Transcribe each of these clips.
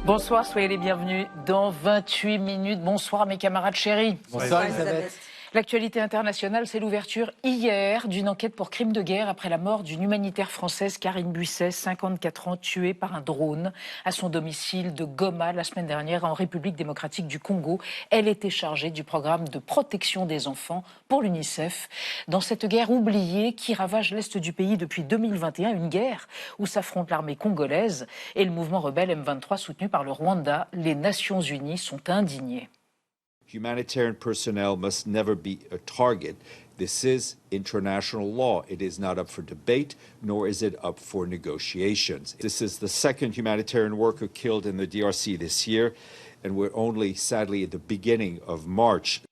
Bonsoir, soyez les bienvenus dans 28 minutes. Bonsoir mes camarades chéris. Bonsoir Elisabeth. L'actualité internationale, c'est l'ouverture hier d'une enquête pour crime de guerre après la mort d'une humanitaire française, Karine Buisset, 54 ans, tuée par un drone à son domicile de Goma la semaine dernière en République démocratique du Congo. Elle était chargée du programme de protection des enfants pour l'UNICEF. Dans cette guerre oubliée qui ravage l'est du pays depuis 2021, une guerre où s'affrontent l'armée congolaise et le mouvement rebelle M23 soutenu par le Rwanda, les Nations Unies sont indignées. Humanitarian personnel must never be a target. This is international law. It is not up for debate, nor is it up for negotiations. This is the second humanitarian worker killed in the DRC this year, and we're only, sadly, at the beginning of March.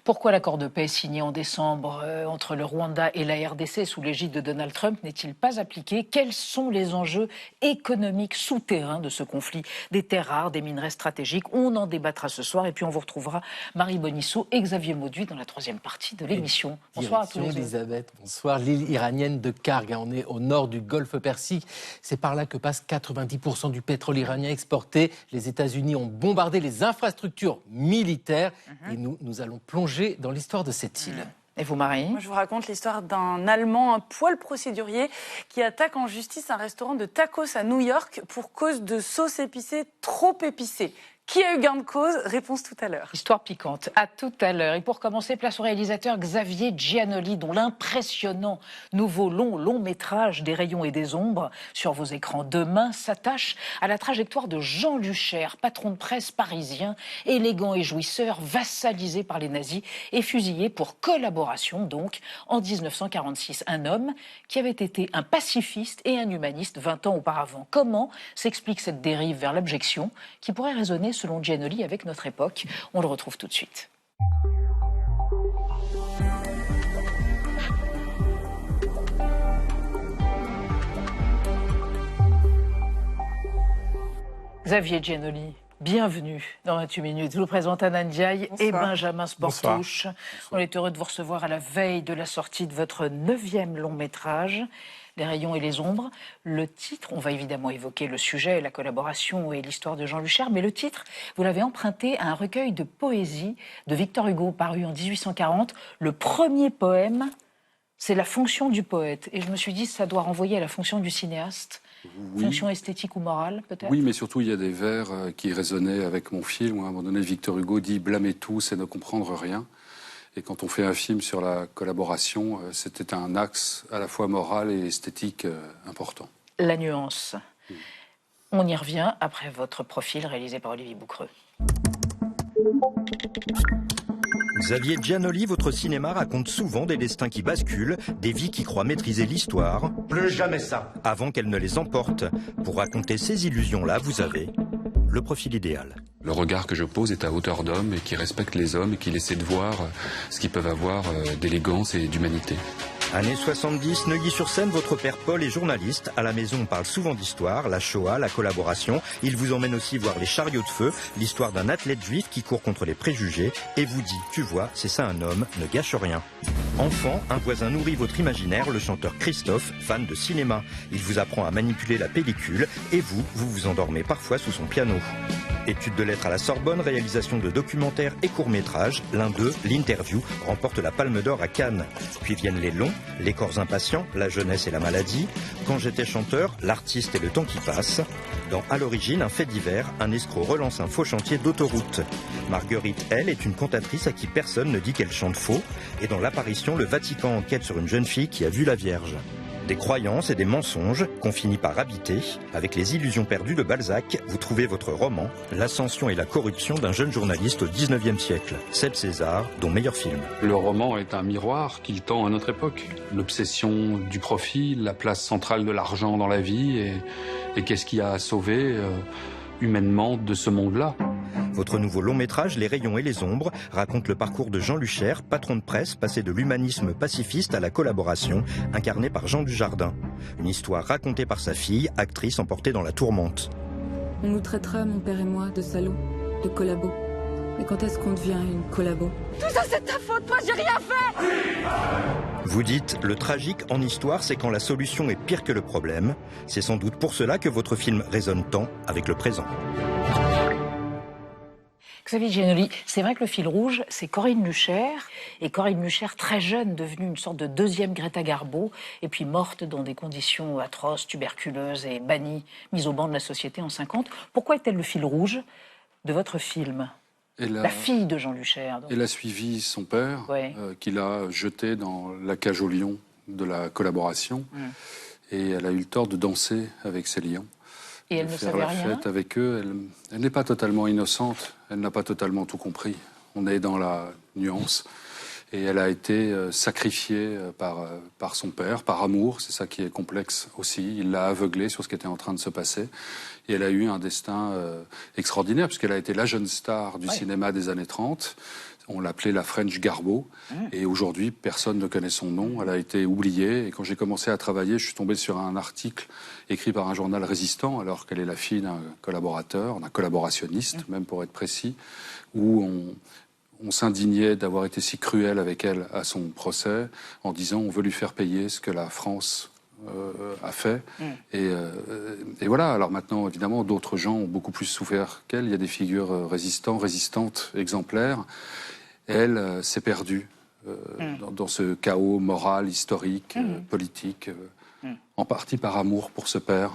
Pourquoi l'accord de paix signé en décembre entre le Rwanda et la RDC sous l'égide de Donald Trump n'est-il pas appliqué? Quels sont les enjeux économiques souterrains de ce conflit? Des terres rares, des minerais stratégiques, on en débattra ce soir et puis on vous retrouvera Marie Bonisseau et Xavier Mauduit dans la troisième partie de l'émission. Bonsoir à tous les deux. Elisabeth, bonsoir. L'île iranienne de Karg, on est au nord du golfe Persique. C'est par là que passe 90% du pétrole iranien exporté. Les États-Unis ont bombardé les infrastructures militaires et nous allons plonger dans l'histoire de cette île. Et vous, Marie? Moi, je vous raconte l'histoire d'un Allemand, un poil procédurier, qui attaque en justice un restaurant de tacos à New York pour cause de sauce épicée trop épicée. Qui a eu gain de cause? Réponse tout à l'heure. Histoire piquante, à tout à l'heure. Et pour commencer, place au réalisateur Xavier Giannoli, dont l'impressionnant nouveau long métrage des rayons et des ombres sur vos écrans demain s'attache à la trajectoire de Jean Luchère, patron de presse parisien, élégant et jouisseur, vassalisé par les nazis et fusillé pour collaboration donc en 1946. Un homme qui avait été un pacifiste et un humaniste 20 ans auparavant. Comment s'explique cette dérive vers l'abjection qui pourrait résonner selon Giannoli avec notre époque? On le retrouve tout de suite. Xavier Giannoli, bienvenue dans 28 minutes. Je vous présente Anna Ndiaye et Benjamin Sportouche. On est heureux de vous recevoir à la veille de la sortie de votre 9e long métrage. Les rayons et les ombres. Le titre, on va évidemment évoquer le sujet, la collaboration et l'histoire de Jean Luchère, mais le titre, vous l'avez emprunté à un recueil de poésie de Victor Hugo paru en 1840. Le premier poème, c'est la fonction du poète. Et je me suis dit, ça doit renvoyer à la fonction du cinéaste. Oui. Fonction esthétique ou morale, peut-être? Oui, mais surtout, il y a des vers qui résonnaient avec mon film. À un moment donné, Victor Hugo dit « blâmer tous et ne comprendre rien ». Et quand on fait un film sur la collaboration, c'était un axe à la fois moral et esthétique important. La nuance. On y revient après votre profil réalisé par Olivier Boucreux. Xavier Giannoli, votre cinéma raconte souvent des destins qui basculent, des vies qui croient maîtriser l'histoire. Plus jamais ça. Avant qu'elle ne les emporte. Pour raconter ces illusions-là, vous avez le profil idéal. Le regard que je pose est à hauteur d'homme et qui respecte les hommes et qui essaie de voir ce qu'ils peuvent avoir d'élégance et d'humanité. Années 70, Neuilly-sur-Seine, votre père Paul est journaliste. À la maison, on parle souvent d'histoire, la Shoah, la collaboration. Il vous emmène aussi voir les chariots de feu, l'histoire d'un athlète juif qui court contre les préjugés et vous dit, tu vois, c'est ça un homme, ne gâche rien. Enfant, un voisin nourrit votre imaginaire, le chanteur Christophe, fan de cinéma. Il vous apprend à manipuler la pellicule et vous vous endormez parfois sous son piano. Études de lettres à la Sorbonne, réalisation de documentaires et courts-métrages. L'un d'eux, l'interview, remporte la Palme d'Or à Cannes. Puis viennent les longs, les corps impatients, la jeunesse et la maladie. Quand j'étais chanteur, l'artiste et le temps qui passe. Dans À l'origine, un fait divers, un escroc relance un faux chantier d'autoroute. Marguerite, elle, est une cantatrice à qui personne ne dit qu'elle chante faux. Et dans L'apparition, le Vatican enquête sur une jeune fille qui a vu la Vierge. Des croyances et des mensonges qu'on finit par habiter. Avec Les illusions perdues de Balzac, vous trouvez votre roman, L'ascension et la corruption d'un jeune journaliste au 19e siècle. Seb César, dont meilleur film. Le roman est un miroir qu'il tend à notre époque. L'obsession du profit, la place centrale de l'argent dans la vie et qu'est-ce qui a sauvé humainement de ce monde-là. Votre nouveau long métrage, Les rayons et les ombres, raconte le parcours de Jean Luchère, patron de presse, passé de l'humanisme pacifiste à la collaboration, incarné par Jean Dujardin. Une histoire racontée par sa fille, actrice emportée dans la tourmente. On nous traitera, mon père et moi, de salauds, de collabos. Mais quand est-ce qu'on devient une collabo? Tout ça, c'est ta faute, moi, j'ai rien fait. Vous dites, le tragique en histoire, c'est quand la solution est pire que le problème. C'est sans doute pour cela que votre film résonne tant avec le présent. Xavier Giannoli, c'est vrai que le fil rouge, c'est Corinne Lucher. Et Corinne Lucher, très jeune, devenue une sorte de deuxième Greta Garbo, et puis morte dans des conditions atroces, tuberculeuse et bannie, mise au banc de la société en 50. Pourquoi est-elle le fil rouge de votre film? La fille de Jean Lucher. Donc. Elle a suivi son père, Ouais. qui l'a jeté dans la cage aux lions de la collaboration. Et elle a eu le tort de danser avec ces lions. Et elle ne faire savait la rien. fête avec eux. Elle n'est pas totalement innocente. Elle n'a pas totalement tout compris. On est dans la nuance. Et elle a été sacrifiée par son père, par amour. C'est ça qui est complexe aussi. Il l'a aveuglée sur ce qui était en train de se passer. Et elle a eu un destin extraordinaire, puisqu'elle a été la jeune star du cinéma des années 30. On l'appelait la French Garbo. Et aujourd'hui, personne ne connaît son nom. Elle a été oubliée. Et quand j'ai commencé à travailler, je suis tombé sur un article écrit par un journal résistant, alors qu'elle est la fille d'un collaborateur, d'un collaborationniste, même pour être précis, où on s'indignait d'avoir été si cruel avec elle à son procès, en disant on veut lui faire payer ce que la France a fait. Et voilà. Alors maintenant, évidemment, d'autres gens ont beaucoup plus souffert qu'elle. Il y a des figures résistantes, exemplaires. Elle s'est perdue dans ce chaos moral, historique, politique, en partie par amour pour ce père.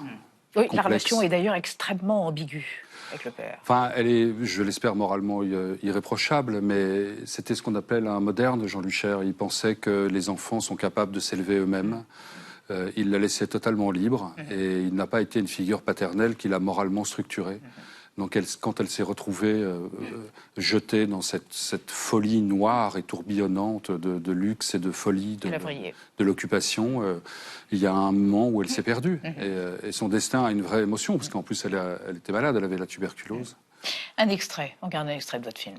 Oui, complexe. la relation est d'ailleurs extrêmement ambiguë avec le père. Enfin, elle est, je l'espère, moralement irréprochable, mais c'était ce qu'on appelle un moderne, Jean Lucher. Il pensait que les enfants sont capables de s'élever eux-mêmes. Il la laissait totalement libre et il n'a pas été une figure paternelle qui l'a moralement structurée. Donc quand elle s'est retrouvée jetée dans cette folie noire et tourbillonnante de luxe et de folie de l'occupation, il y a un moment où elle s'est perdue. Et son destin a une vraie émotion, parce qu'en plus elle était malade, elle avait la tuberculose. Un extrait, on regarde un extrait de votre film.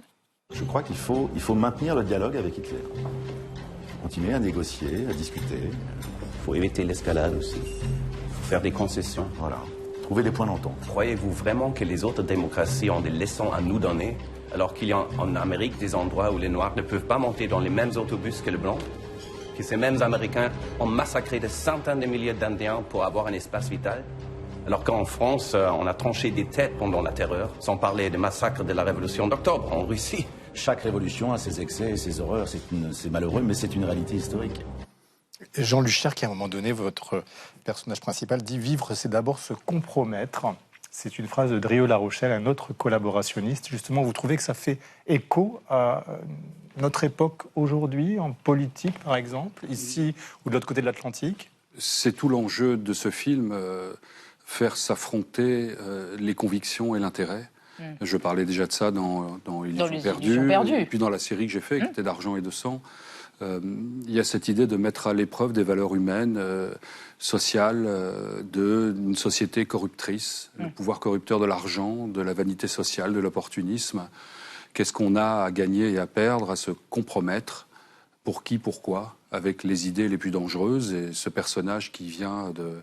Je crois qu'il faut maintenir le dialogue avec Hitler. Il faut continuer à négocier, à discuter. Il faut éviter l'escalade aussi. Il faut faire des concessions. Voilà. Trouver des points d'entente. Croyez-vous vraiment que les autres démocraties ont des leçons à nous donner, alors qu'il y a en Amérique des endroits où les Noirs ne peuvent pas monter dans les mêmes autobus que les Blancs, que ces mêmes Américains ont massacré des centaines de milliers d'Indiens pour avoir un espace vital, alors qu'en France, on a tranché des têtes pendant la terreur, sans parler des massacres de la Révolution d'octobre en Russie. Chaque révolution a ses excès et ses horreurs. C'est malheureux, mais c'est une réalité historique. Jean Lucher, qui à un moment donné, votre personnage principal, dit « Vivre, c'est d'abord se compromettre ». C'est une phrase de Drieux La Rochelle, un autre collaborationniste. Justement, vous trouvez que ça fait écho à notre époque aujourd'hui, en politique par exemple, ici ou de l'autre côté de l'Atlantique? C'est tout l'enjeu de ce film, faire s'affronter les convictions et l'intérêt. Je parlais déjà de ça dans Illusions perdues, et puis dans la série que j'ai faite, qui était d'Argent et de sang. Il y a cette idée de mettre à l'épreuve des valeurs humaines, sociales, d'une société corruptrice, le pouvoir corrupteur de l'argent, de la vanité sociale, de l'opportunisme. Qu'est-ce qu'on a à gagner et à perdre, à se compromettre? Pour qui, pourquoi? Avec les idées les plus dangereuses. Et ce personnage qui vient de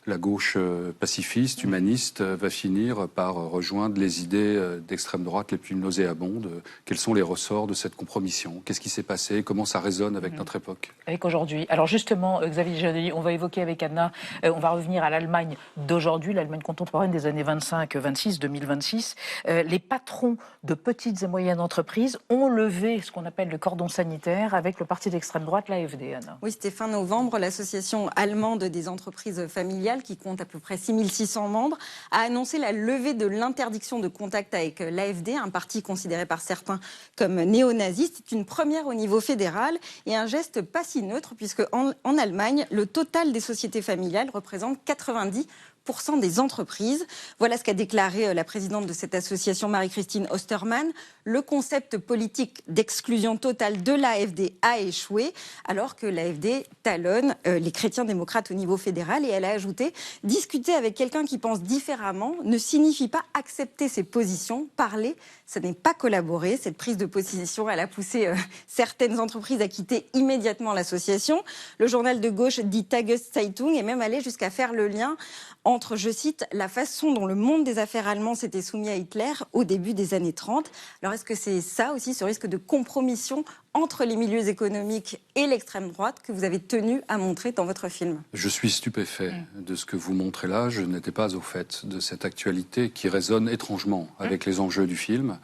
la gauche pacifiste, humaniste, va finir par rejoindre les idées d'extrême droite les plus nauséabondes. Quels sont les ressorts de cette compromission? Qu'est-ce qui s'est passé? Comment ça résonne avec notre époque? Avec aujourd'hui. Alors justement, Xavier Giannoli, on va évoquer avec Anna, on va revenir à l'Allemagne d'aujourd'hui, l'Allemagne contemporaine des années 25-26, 2026. Les patrons de petites et moyennes entreprises ont levé ce qu'on appelle le cordon sanitaire avec le parti d'extrême droite, l'AfD, Anna. Oui, c'était fin novembre. L'association allemande des entreprises familiales, qui compte à peu près 6600 membres, a annoncé la levée de l'interdiction de contact avec l'AfD, un parti considéré par certains comme néo-naziste. C'est une première au niveau fédéral et un geste pas si neutre, puisque en Allemagne, le total des sociétés familiales représente 90% des entreprises. Voilà ce qu'a déclaré la présidente de cette association, Marie-Christine Ostermann. Le concept politique d'exclusion totale de l'AfD a échoué, alors que l'AfD talonne les chrétiens démocrates au niveau fédéral. Et elle a ajouté « Discuter avec quelqu'un qui pense différemment ne signifie pas accepter ses positions. Parler, ce n'est pas collaborer ». Cette prise de position, elle a poussé certaines entreprises à quitter immédiatement l'association. Le journal de gauche dit Tageszeitung est même allé jusqu'à faire le lien entre montre, je cite, la façon dont le monde des affaires allemand s'était soumis à Hitler au début des années 30. Alors est-ce que c'est ça aussi, ce risque de compromission entre les milieux économiques et l'extrême droite que vous avez tenu à montrer dans votre film? Je suis stupéfait de ce que vous montrez là. Je n'étais pas au fait de cette actualité qui résonne étrangement avec les enjeux du film,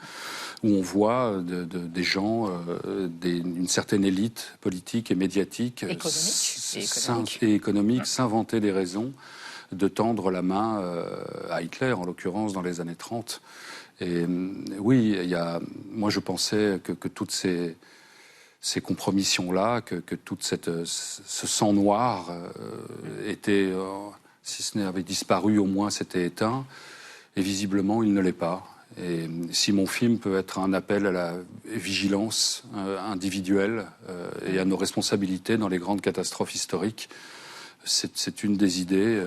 où on voit des gens, une certaine élite politique et médiatique et économique s'inventer des raisons de tendre la main à Hitler, en l'occurrence dans les années 30. Et oui, moi je pensais que toutes ces compromissions-là, que tout ce sang noir était, si ce n'est avait disparu, au moins s'était éteint. Et visiblement, il ne l'est pas. Et si mon film peut être un appel à la vigilance individuelle et à nos responsabilités dans les grandes catastrophes historiques, c'est une des idées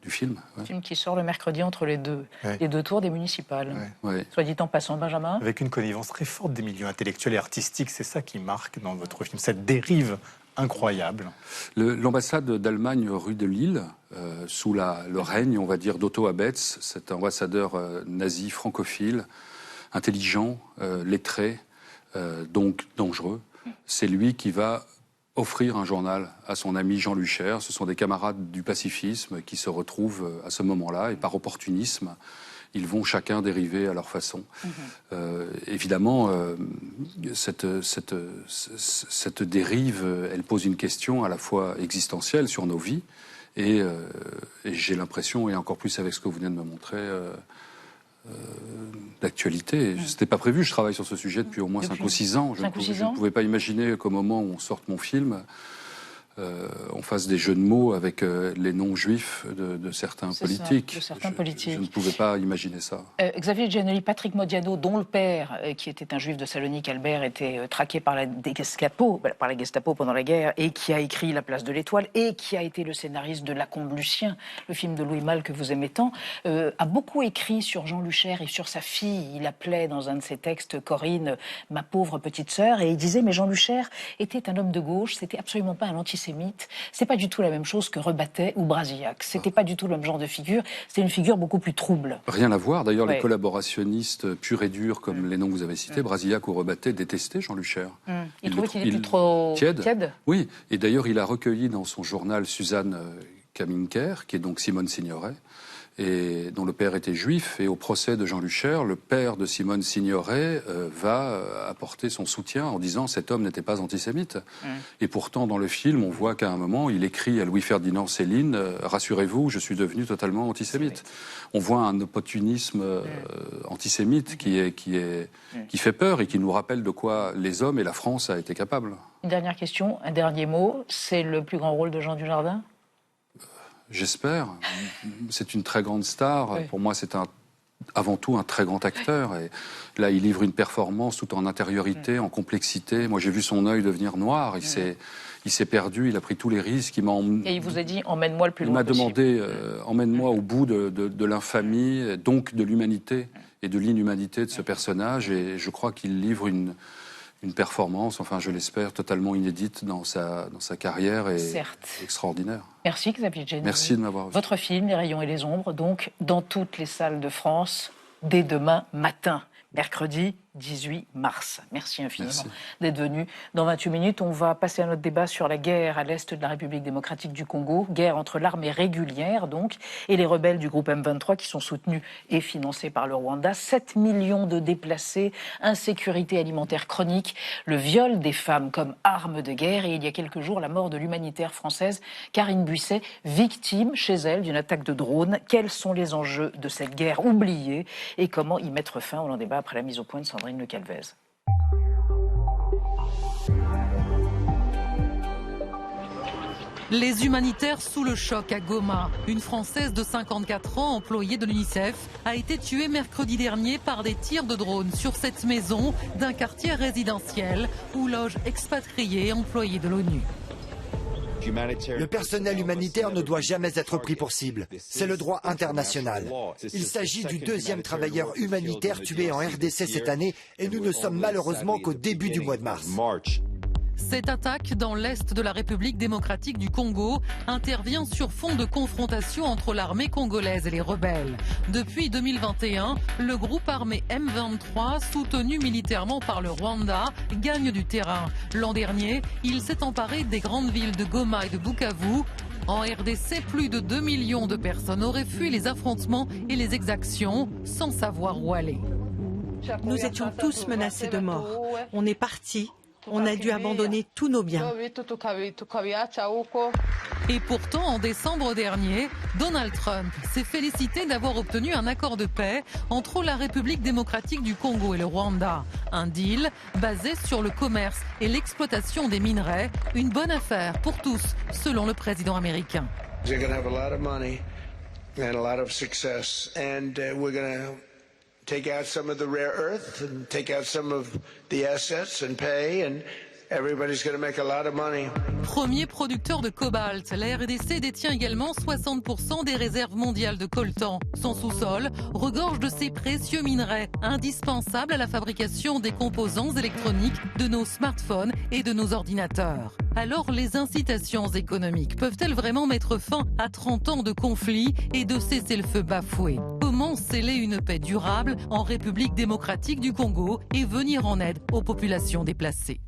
du film. Un film qui sort le mercredi entre les deux tours des municipales. Ouais. Soit dit en passant, Benjamin. Avec une connivence très forte des milieux intellectuels et artistiques, c'est ça qui marque dans votre film, cette dérive incroyable. L'ambassade d'Allemagne rue de Lille, sous le règne, on va dire, d'Otto Abetz, cet ambassadeur nazi francophile, intelligent, lettré, donc dangereux, c'est lui qui va offrir un journal à son ami Jean Lucher. Ce sont des camarades du pacifisme qui se retrouvent à ce moment-là, et par opportunisme, ils vont chacun dériver à leur façon. Évidemment, cette dérive, elle pose une question à la fois existentielle sur nos vies, et j'ai l'impression, et encore plus avec ce que vous venez de me montrer, d'actualité. Ce n'était pas prévu, je travaille sur ce sujet depuis au moins 5 ou 6 ans. Je ne pouvais pas imaginer qu'au moment où on sorte mon film, on fasse des jeux de mots avec les noms juifs de certains politiques. Je ne pouvais pas imaginer ça. Xavier Giannoli, Patrick Modiano, dont le père, qui était un juif de Salonique, Albert, était traqué par la Gestapo pendant la guerre, et qui a écrit La place de l'Étoile, et qui a été le scénariste de Lacombe Lucien, le film de Louis Malle que vous aimez tant, a beaucoup écrit sur Jean Lucher et sur sa fille. Il appelait dans un de ses textes Corinne, ma pauvre petite sœur, et il disait, mais Jean Lucher était un homme de gauche, c'était absolument pas un antisémite. C'est pas du tout la même chose que Rebattet ou Brasillac. C'était pas du tout le même genre de figure. C'était une figure beaucoup plus trouble. Rien à voir. D'ailleurs, les collaborationnistes purs et durs, comme les noms que vous avez cités, Brasillac ou Rebattet, détestaient Jean Lucher. Il trouvait qu'il était trop tiède. Oui. Et d'ailleurs, il a recueilli dans son journal Suzanne Kaminker, qui est donc Simone Signoret, et dont le père était juif, et au procès de Jean Lucher, le père de Simone Signoret va apporter son soutien en disant cet homme n'était pas antisémite. Et pourtant, dans le film, on voit qu'à un moment, il écrit à Louis-Ferdinand Céline rassurez-vous, je suis devenu totalement antisémite. On voit un opportunisme antisémite qui fait peur et qui nous rappelle de quoi les hommes et la France a été capables. Une dernière question, un dernier mot. C'est le plus grand rôle de Jean Dujardin ? J'espère. C'est une très grande star. Oui. Pour moi, c'est avant tout un très grand acteur. Et là, il livre une performance tout en intériorité, en complexité. Moi, j'ai vu son œil devenir noir. Il s'est perdu, il a pris tous les risques. Et il vous a dit, emmène-moi le plus loin possible. Il m'a demandé, emmène-moi au bout de l'infamie, donc de l'humanité et de l'inhumanité de ce personnage. Et je crois qu'il livre une performance, enfin je l'espère, totalement inédite dans sa carrière et extraordinaire. Merci Xavier Giannoli. Merci de m'avoir reçu. Votre film, Les rayons et les ombres, donc dans toutes les salles de France, dès demain matin, mercredi 18 mars. Merci infiniment d'être venu. Dans 28 minutes, on va passer à notre débat sur la guerre à l'est de la République démocratique du Congo, guerre entre l'armée régulière donc et les rebelles du groupe M23 qui sont soutenus et financés par le Rwanda. 7 millions de déplacés, insécurité alimentaire chronique, le viol des femmes comme arme de guerre et il y a quelques jours la mort de l'humanitaire française Karine Buisset, victime chez elle d'une attaque de drone. Quels sont les enjeux de cette guerre oubliée et comment y mettre fin? On en débat après la mise au point de Sandrine Le Calvez. Les humanitaires sous le choc à Goma. Une Française de 54 ans, employée de l'UNICEF, a été tuée mercredi dernier par des tirs de drone sur cette maison d'un quartier résidentiel où logent expatriés employés de l'ONU. Le personnel humanitaire ne doit jamais être pris pour cible. C'est le droit international. Il s'agit du 2e travailleur humanitaire tué en RDC cette année et nous ne sommes malheureusement qu'au début du mois de mars. Cette attaque dans l'est de la République démocratique du Congo intervient sur fond de confrontation entre l'armée congolaise et les rebelles. Depuis 2021, le groupe armé M23, soutenu militairement par le Rwanda, gagne du terrain. L'an dernier, il s'est emparé des grandes villes de Goma et de Bukavu. En RDC, plus de 2 millions de personnes auraient fui les affrontements et les exactions sans savoir où aller. Nous étions tous menacés de mort. On est partis. On a dû abandonner tous nos biens. Et pourtant, en décembre dernier, Donald Trump s'est félicité d'avoir obtenu un accord de paix entre la République démocratique du Congo et le Rwanda. Un deal basé sur le commerce et l'exploitation des minerais. Une bonne affaire pour tous, selon le président américain. Take out some of the rare earth and take out some of the assets and pay, and everybody's going to make a lot of money. Premier producteur de cobalt, la RDC détient également 60% des réserves mondiales de coltan. Son sous-sol regorge de ces précieux minerais, indispensables à la fabrication des composants électroniques de nos smartphones et de nos ordinateurs. Alors les incitations économiques peuvent-elles vraiment mettre fin à 30 ans de conflits et de cessez-le-feu bafoués ? Comment sceller une paix durable en République démocratique du Congo et venir en aide aux populations déplacées ?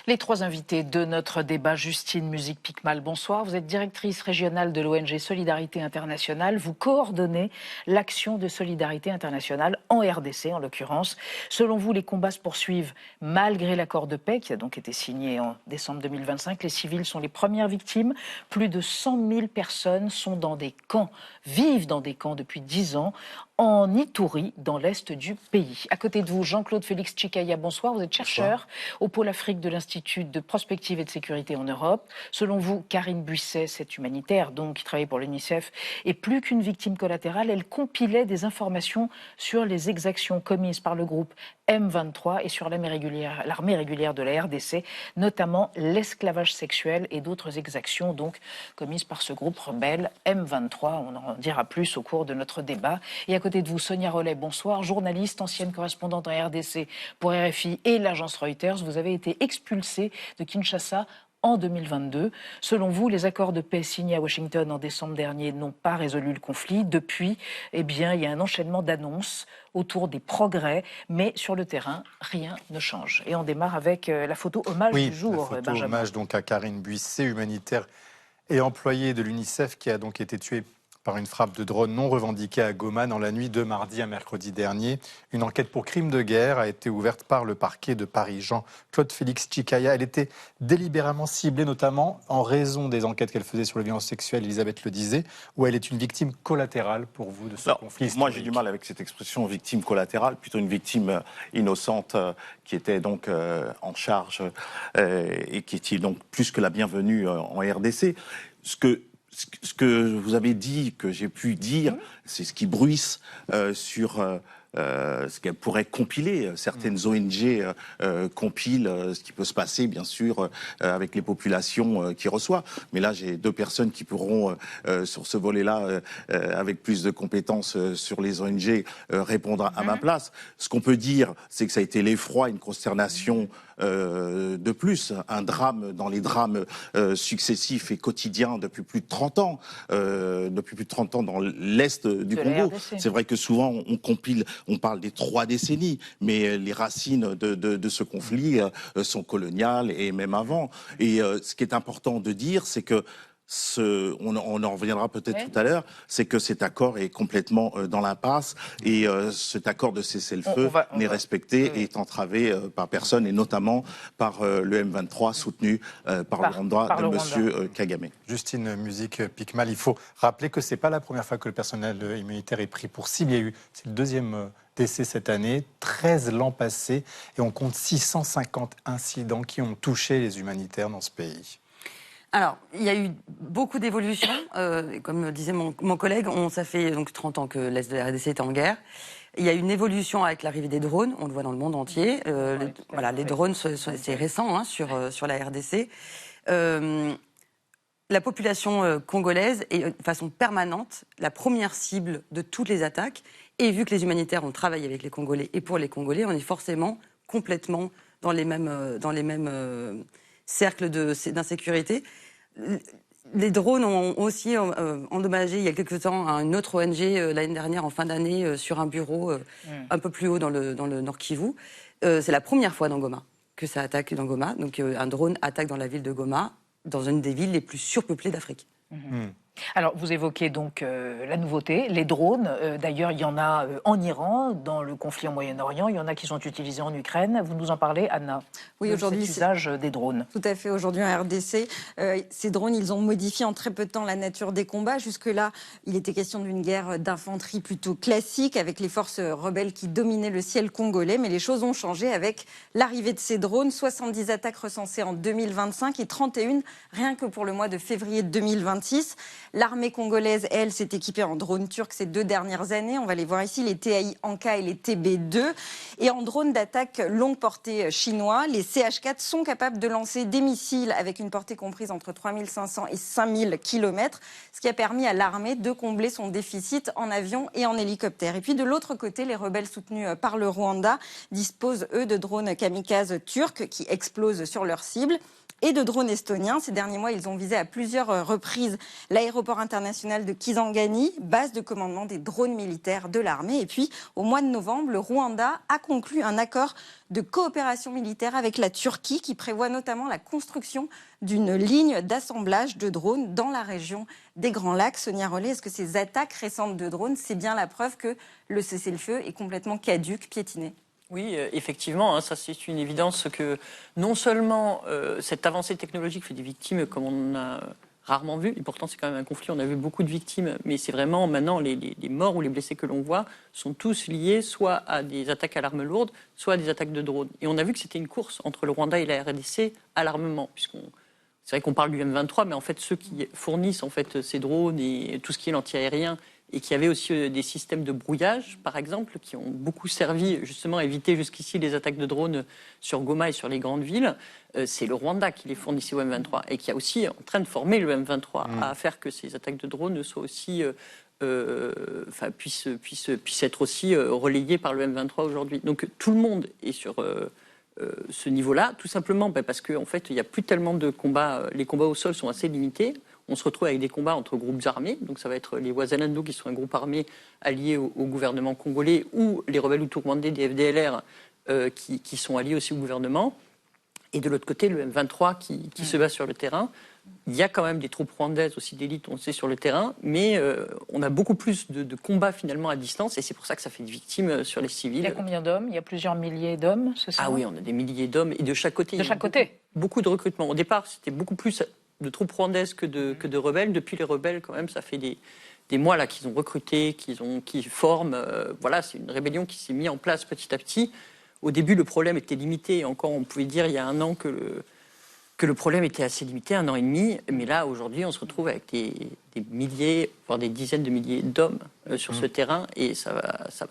Les trois invités de notre débat, Justine Muzik-Picmal, bonsoir. Vous êtes directrice régionale de l'ONG Solidarité Internationale. Vous coordonnez l'action de Solidarité Internationale en RDC, en l'occurrence. Selon vous, les combats se poursuivent malgré l'accord de paix qui a donc été signé en décembre 2025. Les civils sont les premières victimes. Plus de 100 000 personnes sont dans des camps, vivent dans des camps depuis 10 ans. En Ituri, dans l'est du pays. À côté de vous, Jean-Claude Félix Tchikaya, bonsoir. Vous êtes chercheur au pôle Afrique de l'Institut de prospective et de sécurité en Europe. Selon vous, Karine Buisset, cette humanitaire donc, qui travaille pour l'UNICEF, est plus qu'une victime collatérale. Elle compilait des informations sur les exactions commises par le groupe M23 et sur l'armée régulière de la RDC, notamment l'esclavage sexuel et d'autres exactions donc commises par ce groupe rebelle M23. On en dira plus au cours de notre débat. Et à côté de vous, Sonia Rollet, bonsoir, journaliste, ancienne correspondante en RDC pour RFI et l'agence Reuters. Vous avez été expulsée de Kinshasa en 2022. Selon vous, les accords de paix signés à Washington en décembre dernier n'ont pas résolu le conflit. Depuis, il y a un enchaînement d'annonces autour des progrès, mais sur le terrain, rien ne change. Et on démarre avec la photo hommage du jour, la photo Benjamin. Hommage donc à Karine Buisset, humanitaire et employée de l'UNICEF, qui a donc été tuée par une frappe de drone non revendiquée à Goma dans la nuit de mardi à mercredi dernier. Une enquête pour crime de guerre a été ouverte par le parquet de Paris. Jean-Claude Félix Tchikaya, elle était délibérément ciblée, notamment en raison des enquêtes qu'elle faisait sur les violences sexuelles, Elisabeth le disait, ou elle est une victime collatérale pour vous de ce conflit historique? Moi, j'ai du mal avec cette expression victime collatérale, plutôt une victime innocente qui était donc en charge et qui était donc plus que la bienvenue en RDC. Ce que vous avez dit, que j'ai pu dire, c'est ce qui bruisse sur ce qu'elle pourrait compiler. Certaines ONG compilent ce qui peut se passer, bien sûr, avec les populations qui reçoivent. Mais là, j'ai deux personnes qui pourront, sur ce volet-là, avec plus de compétences sur les ONG, répondre à ma place. Ce qu'on peut dire, c'est que ça a été l'effroi, une consternation de plus, un drame dans les drames successifs et quotidiens depuis plus de 30 ans, dans l'Est du Congo. C'est vrai que souvent on parle des 3 décennies, mais les racines de ce conflit sont coloniales et même avant. Et ce qui est important de dire, c'est que on en reviendra peut-être tout à l'heure, c'est que cet accord est complètement dans l'impasse et cet accord de cessez-le-feu n'est respecté et est entravé par personne et notamment par le M23 soutenu par le Rwanda de M. Kagame. Justine Muzik-Picmal, il faut rappeler que ce n'est pas la première fois que le personnel humanitaire est pris pour cible. C'est le deuxième décès cette année, 13 l'an passé, et on compte 650 incidents qui ont touché les humanitaires dans ce pays. Alors, il y a eu beaucoup d'évolutions. Comme disait mon collègue, ça fait donc 30 ans que l'Est de la RDC est en guerre. Il y a une évolution avec l'arrivée des drones, on le voit dans le monde entier. Les drones, c'est récent sur la RDC. La population congolaise est de façon permanente la première cible de toutes les attaques. Et vu que les humanitaires ont travaillé avec les Congolais et pour les Congolais, on est forcément complètement dans les mêmes cercle d'insécurité. Les drones ont aussi endommagé il y a quelques temps une autre ONG l'année dernière en fin d'année sur un bureau un peu plus haut dans le Nord Kivu. C'est la première fois dans Goma que ça attaque dans Goma. Donc un drone attaque dans la ville de Goma, dans une des villes les plus surpeuplées d'Afrique. Alors, vous évoquez donc la nouveauté, les drones. D'ailleurs, il y en a en Iran, dans le conflit au Moyen-Orient. Il y en a qui sont utilisés en Ukraine. Vous nous en parlez, Anna? Oui, aujourd'hui, cet usage des drones. Tout à fait. Aujourd'hui, en RDC, ces drones, ils ont modifié en très peu de temps la nature des combats. Jusque-là, il était question d'une guerre d'infanterie plutôt classique, avec les forces rebelles qui dominaient le ciel congolais. Mais les choses ont changé avec l'arrivée de ces drones. 70 attaques recensées en 2025 et 31 rien que pour le mois de février 2026. L'armée congolaise, elle, s'est équipée en drones turcs ces 2 dernières années. On va les voir ici, les TAI Anka et les TB2. Et en drones d'attaque longue portée chinois, les CH4 sont capables de lancer des missiles avec une portée comprise entre 3500 et 5000 km, ce qui a permis à l'armée de combler son déficit en avion et en hélicoptère. Et puis de l'autre côté, les rebelles soutenus par le Rwanda disposent, eux, de drones kamikazes turcs qui explosent sur leur cible, et de drones estoniens. Ces derniers mois, ils ont visé à plusieurs reprises l'aéroport international de Kisangani, base de commandement des drones militaires de l'armée. Et puis, au mois de novembre, le Rwanda a conclu un accord de coopération militaire avec la Turquie qui prévoit notamment la construction d'une ligne d'assemblage de drones dans la région des Grands Lacs. Sonia Rollet, est-ce que ces attaques récentes de drones, c'est bien la preuve que le cessez-le-feu est complètement caduc, piétiné ? Oui, effectivement, ça c'est une évidence que non seulement cette avancée technologique fait des victimes comme on a rarement vu, et pourtant c'est quand même un conflit, on a vu beaucoup de victimes, mais c'est vraiment maintenant les morts ou les blessés que l'on voit sont tous liés soit à des attaques à l'arme lourde, soit à des attaques de drones. Et on a vu que c'était une course entre le Rwanda et la RDC à l'armement, c'est vrai qu'on parle du M23, mais en fait ceux qui fournissent en fait ces drones et tout ce qui est l'anti-aérien, et qui avait aussi des systèmes de brouillage, par exemple, qui ont beaucoup servi justement à éviter jusqu'ici les attaques de drones sur Goma et sur les grandes villes. C'est le Rwanda qui les fournissait au M23 et qui est aussi en train de former le M23 à faire que ces attaques de drones soient aussi, puissent être aussi relayées par le M23 aujourd'hui. Donc tout le monde est sur ce niveau-là, tout simplement parce qu'en fait, il n'y a plus tellement de combats. Les combats au sol sont assez limités. On se retrouve avec des combats entre groupes armés, donc ça va être les Wazalendo qui sont un groupe armé allié au gouvernement congolais ou les rebelles hutus-rwandais des FDLR qui sont alliés aussi au gouvernement. Et de l'autre côté, le M23 qui se bat sur le terrain. Il y a quand même des troupes rwandaises aussi d'élite, on le sait, sur le terrain, mais on a beaucoup plus de combats finalement à distance et c'est pour ça que ça fait des victimes sur les civils. Il y a combien d'hommes? Il y a plusieurs milliers d'hommes, c'est ça? Ah oui, on a des milliers d'hommes et de chaque côté. De chaque côté? Beaucoup de recrutement. Au départ, c'était beaucoup plus de troupes rwandaises que de rebelles. Depuis les rebelles, quand même, ça fait des mois là qu'ils ont recruté, qu'ils forment. Voilà, c'est une rébellion qui s'est mise en place petit à petit. Au début, le problème était limité. Encore, on pouvait dire il y a un an que le problème était assez limité, 1 an et demi. Mais là, aujourd'hui, on se retrouve avec des milliers, voire des dizaines de milliers d'hommes sur ce terrain. Et ça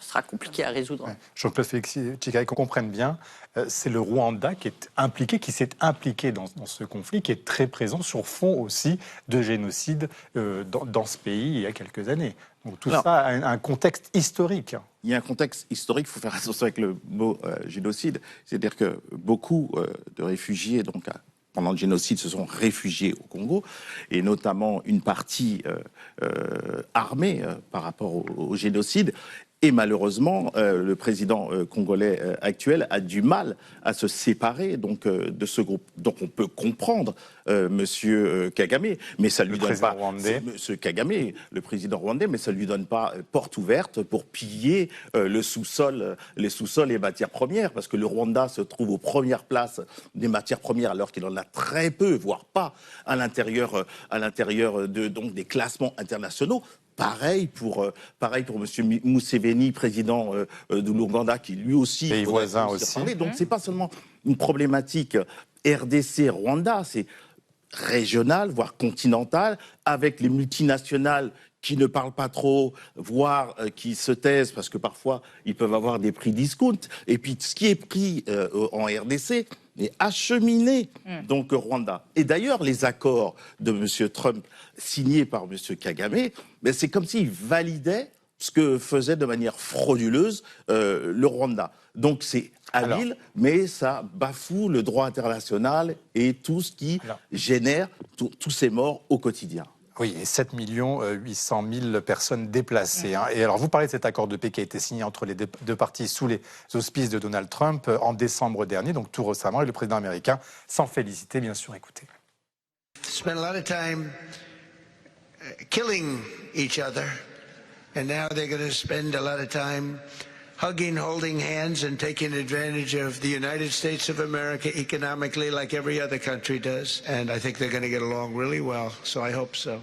sera compliqué à résoudre. Ouais. Jean-Claude Félix Tshikai, qu'on comprenne bien, c'est le Rwanda qui est impliqué, qui s'est impliqué dans ce conflit, qui est très présent sur fond aussi de génocide dans ce pays il y a quelques années. Donc tout ça a un contexte historique. Il y a un contexte historique, il faut faire attention avec le mot génocide. C'est-à-dire que beaucoup de réfugiés, pendant le génocide, se sont réfugiés au Congo, et notamment une partie armée par rapport au génocide. Et malheureusement, le président congolais actuel a du mal à se séparer de ce groupe. Donc on peut comprendre Monsieur Kagame, mais ça lui donne pas Monsieur Kagame, le président rwandais, mais ça lui donne pas porte ouverte pour piller les sous-sols et matières premières, parce que le Rwanda se trouve aux premières places des matières premières, alors qu'il en a très peu, voire pas, à l'intérieur des classements internationaux. Pareil pour M. Museveni, président de l'Ouganda, qui lui aussi... Pays voisin aussi. Donc c'est pas seulement une problématique RDC-Rwanda, c'est régional, voire continental, avec les multinationales qui ne parlent pas trop, voire qui se taisent, parce que parfois ils peuvent avoir des prix discount. Et puis ce qui est pris en RDC est acheminé donc Rwanda. Et d'ailleurs, les accords de M. Trump signés par M. Kagame, c'est comme s'il validait ce que faisait de manière frauduleuse le Rwanda. Donc c'est habile, mais ça bafoue le droit international et tout ce qui génère tous ces morts au quotidien. Oui, et 7 800 000 personnes déplacées. Hein. Et alors, vous parlez de cet accord de paix qui a été signé entre les deux parties sous les auspices de Donald Trump en décembre dernier, donc tout récemment, et le président américain s'en félicitait, bien sûr. Écoutez. Spent a lot of time killing each other, and now they're going to spend a lot of time hugging, holding hands, and taking advantage of the United States of America economically like every other country does. And I think they're going to get along really well, so I hope so.